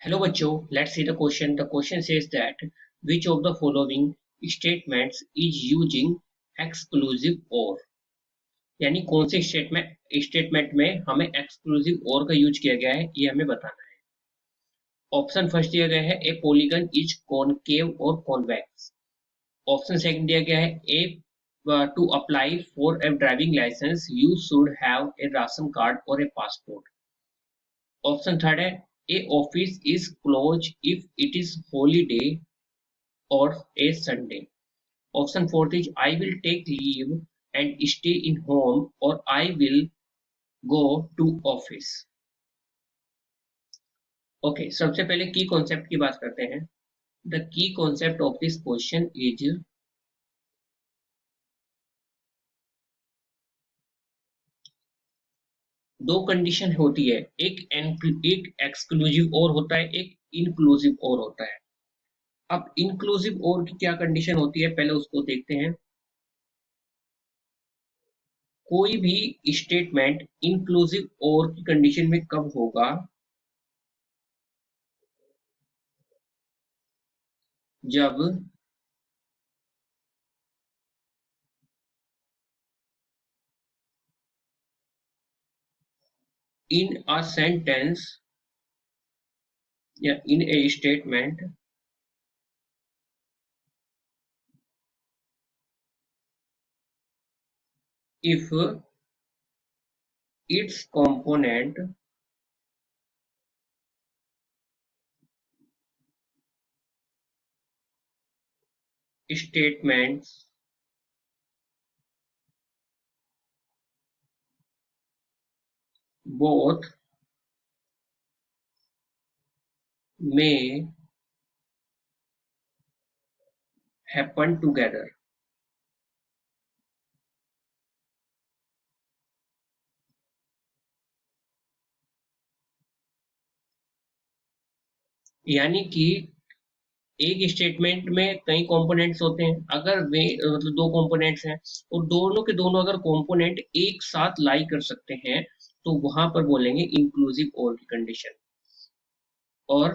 Hello बच्चों, let's see the question. The question says that which of the following statements is using exclusive or, यानी कौन से statement में हमें exclusive और का यूज किया गया है ये हमें बताना है। ऑप्शन फर्स्ट दिया गया है ए पॉलीगन इज कॉनकेव और कॉन्वेक्स। ऑप्शन सेकंड दिया गया है a to apply for a driving licence you should have a ration card और ए पासपोर्ट। ऑप्शन थर्ड है a office is close if it is holiday or a Sunday. Option fourth is I will take leave and stay in home or I will go to office. Okay, सबसे पहले की concept की बात करते हैं। The key concept of this question is दो condition होती है, एक एक्सक्लूसिव और होता है, एक इंक्लूसिव और होता है। अब इंक्लूसिव और की क्या कंडीशन होती है पहले उसको देखते हैं। कोई भी स्टेटमेंट इंक्लूसिव और की कंडीशन में कब होगा, जब in a sentence या in a statement if its component statements both may happen together। यानी कि एक स्टेटमेंट में कई कंपोनेंट्स होते हैं, अगर वे मतलब दो कंपोनेंट्स हैं और दोनों के दोनों अगर कंपोनेंट एक साथ लाई कर सकते हैं तो वहां पर बोलेंगे इंक्लूसिव और की कंडीशन। और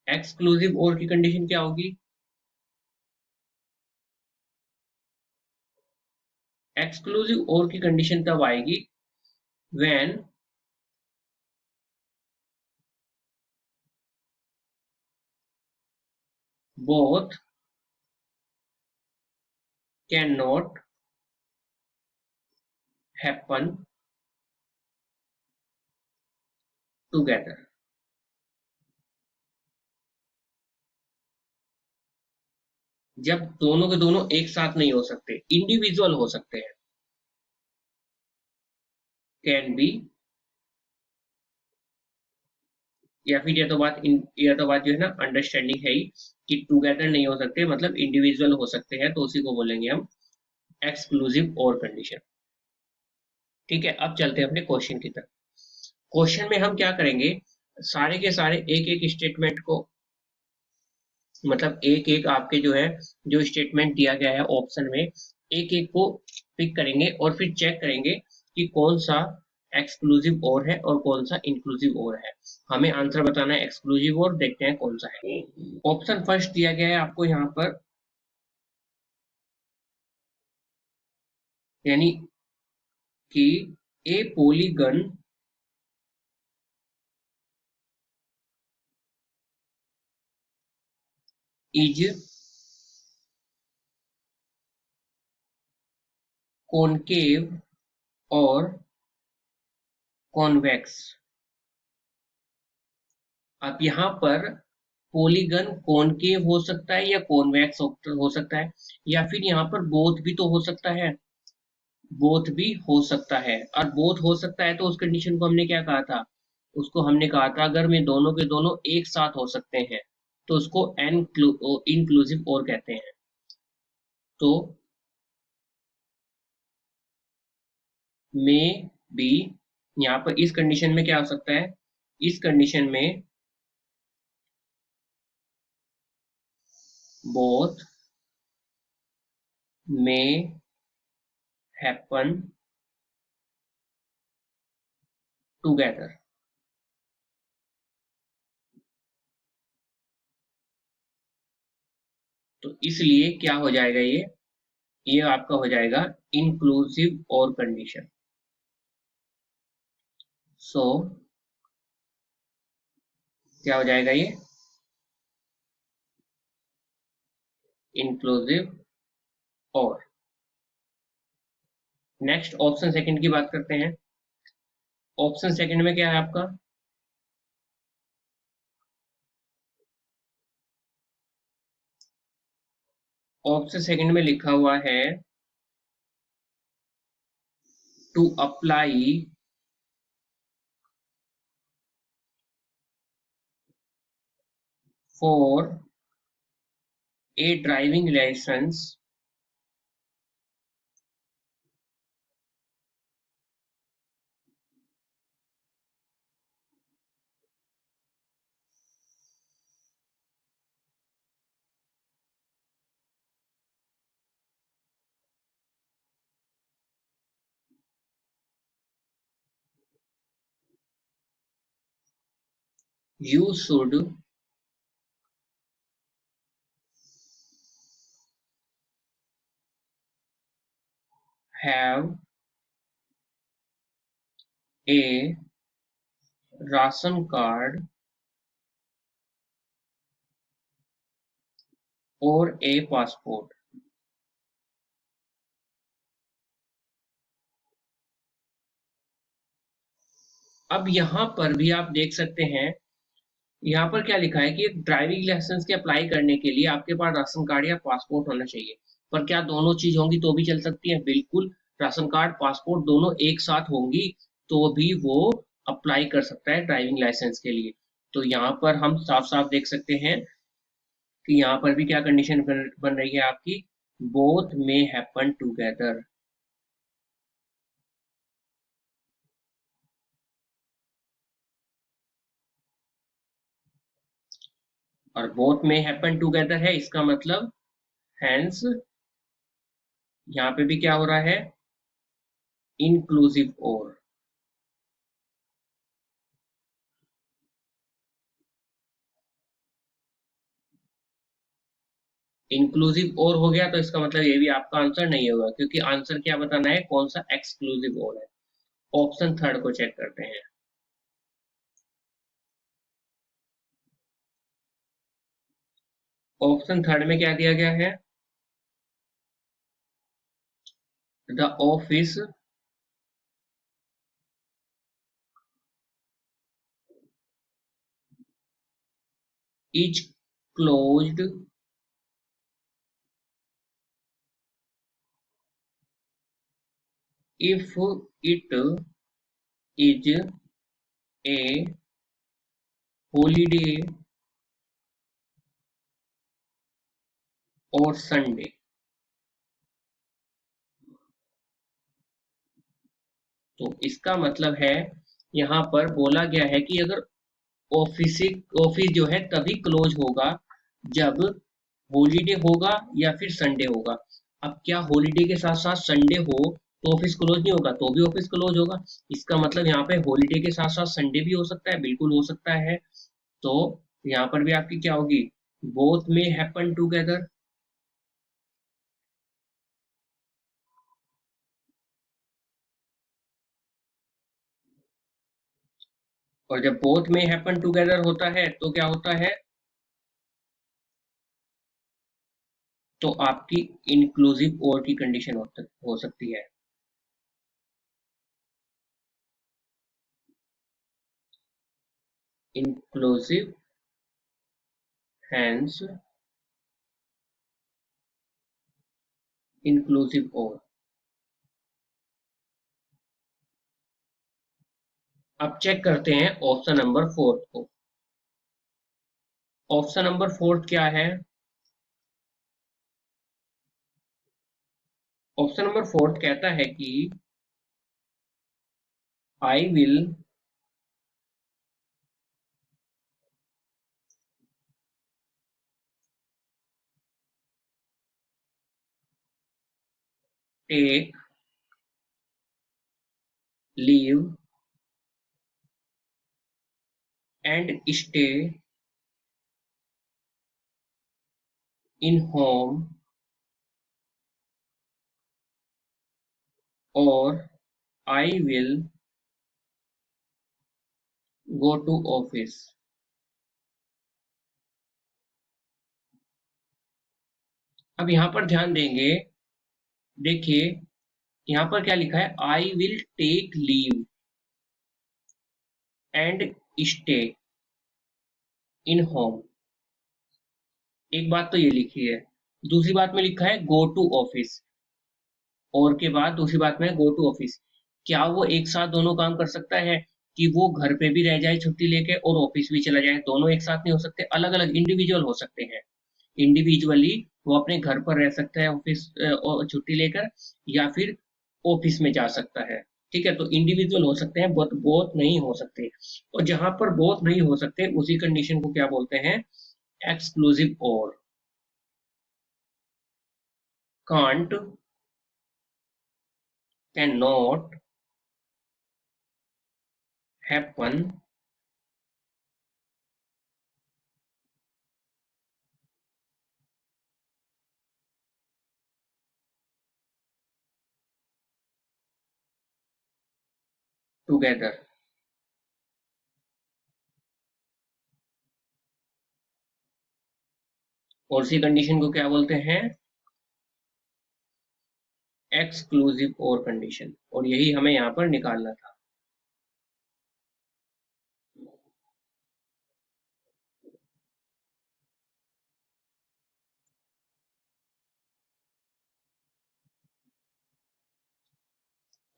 एक्सक्लूसिव और की कंडीशन क्या होगी? एक्सक्लूसिव और की कंडीशन तब आएगी when both cannot happen together। जब दोनों के दोनों एक साथ नहीं हो सकते, इंडिविजुअल हो सकते हैं। कैन बी, या फिर यह तो बात जो है ना अंडरस्टैंडिंग है ही कि टुगेदर नहीं हो सकते, मतलब इंडिविजुअल हो सकते हैं, तो उसी को बोलेंगे हम एक्सक्लूसिव और कंडीशन। ठीक है, अब चलते हैं अपने क्वेश्चन की तरफ। क्वेश्चन में हम क्या करेंगे, सारे के सारे एक एक स्टेटमेंट को, मतलब एक एक आपके जो है जो स्टेटमेंट दिया गया है ऑप्शन में, एक एक को पिक करेंगे और फिर चेक करेंगे कि कौन सा एक्सक्लूसिव और है और कौन सा इंक्लूसिव और है। हमें आंसर बताना है एक्सक्लूसिव और, देखते हैं कौन सा है। ऑप्शन फर्स्ट दिया गया है आपको यहाँ पर, यानी कि ए पॉलीगन इज कॉनकेव और कॉन्वेक्स। अब यहाँ पर पॉलीगन कॉनकेव हो सकता है या कॉन्वेक्स हो सकता है, या फिर यहाँ पर बोथ भी तो हो सकता है, बोथ भी हो सकता है। और बोथ हो सकता है तो उस कंडीशन को हमने क्या कहा था, उसको हमने कहा था अगर में दोनों के दोनों एक साथ हो सकते हैं तो उसको इंक्लूसिव और कहते हैं। तो में बी, यहाँ पर इस कंडीशन में क्या हो सकता है, इस कंडीशन में बोथ में हैपन टुगेदर। तो इसलिए क्या हो जाएगा, ये आपका हो जाएगा इंक्लूसिव और कंडीशन। सो क्या हो जाएगा, ये इंक्लूसिव और। नेक्स्ट ऑप्शन सेकंड की बात करते हैं। ऑप्शन सेकंड में क्या है आपका, ऑप्शन सेकंड में लिखा हुआ है to apply for a driving licence you should have a ration card और ए पासपोर्ट। अब यहाँ पर भी आप देख सकते हैं, यहाँ पर क्या लिखा है कि ड्राइविंग लाइसेंस के अप्लाई करने के लिए आपके पास राशन कार्ड या पासपोर्ट होना चाहिए। पर क्या दोनों चीज होंगी तो भी चल सकती है? बिल्कुल, राशन कार्ड पासपोर्ट दोनों एक साथ होंगी तो भी वो अप्लाई कर सकता है ड्राइविंग लाइसेंस के लिए। तो यहाँ पर हम साफ साफ देख सकते हैं कि यहाँ पर भी क्या कंडीशन बन रही है आपकी, बोथ मे हैपन टुगेदर। और बोथ में हैपन टुगेदर है, इसका मतलब हैंस यहाँ पे भी क्या हो रहा है, इंक्लूसिव और। इंक्लूसिव और हो गया तो इसका मतलब ये भी आपका आंसर नहीं होगा, क्योंकि आंसर क्या बताना है, कौन सा एक्सक्लूसिव और है। ऑप्शन थर्ड को चेक करते हैं। ऑप्शन थर्ड में क्या दिया गया है, the office is closed if it is a holiday or Sunday। तो इसका मतलब है, यहाँ पर बोला गया है कि अगर ऑफिस ऑफिस जो है तभी क्लोज होगा जब हॉलीडे होगा या फिर संडे होगा। अब क्या हॉलीडे के साथ साथ संडे हो तो ऑफिस क्लोज नहीं होगा? तो भी ऑफिस क्लोज होगा। इसका मतलब यहाँ पे हॉलीडे के साथ साथ संडे भी हो सकता है, बिल्कुल हो सकता है। तो यहाँ पर भी आपकी क्या होगी, बोथ में हैपन टुगेदर। और जब बोथ में हैपन टुगेदर होता है तो क्या होता है, तो आपकी इंक्लूसिव और की कंडीशन हो सकती है। इंक्लूसिव हैंस इंक्लूसिव और। अब चेक करते हैं ऑप्शन नंबर फोर्थ को। ऑप्शन नंबर फोर्थ क्या है, ऑप्शन नंबर फोर्थ कहता है कि I will take leave and stay in home or I will go to office। अब यहाँ पर ध्यान देंगे, देखिए यहाँ पर क्या लिखा है, I will take leave and stay in home. एक बात तो ये लिखी है, दूसरी बात में लिखा है गो टू ऑफिस, और के बाद दूसरी बात में गो टू ऑफिस। क्या वो एक साथ दोनों काम कर सकता है कि वो घर पे भी रह जाए छुट्टी लेके और ऑफिस भी चला जाए? दोनों एक साथ नहीं हो सकते, अलग अलग इंडिविजुअल हो सकते हैं। इंडिविजुअली वो अपने घर पर रह सकता है ऑफिस छुट्टी लेकर, या फिर ऑफिस में जा सकता है। ठीक है, तो इंडिविजुअल हो सकते हैं, बहुत बहुत नहीं हो सकते। और जहां पर बहुत नहीं हो सकते उसी कंडीशन को क्या बोलते हैं, एक्सक्लूसिव और। Can't, can not happen, together. और सी कंडीशन को क्या बोलते हैं, एक्सक्लूसिव और कंडीशन। और यही हमें यहाँ पर निकालना था।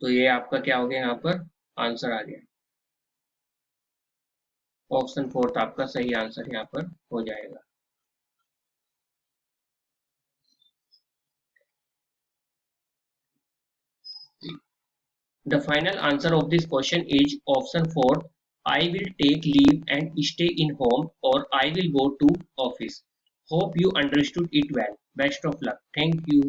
तो ये आपका क्या हो गया, यहाँ पर आंसर आ गया। ऑप्शन फोर्थ आपका सही आंसर यहाँ पर हो जाएगा। The final answer of this question is option 4. I will take leave and stay in home, or I will go to office. Hope you understood it well. Best of luck. Thank you.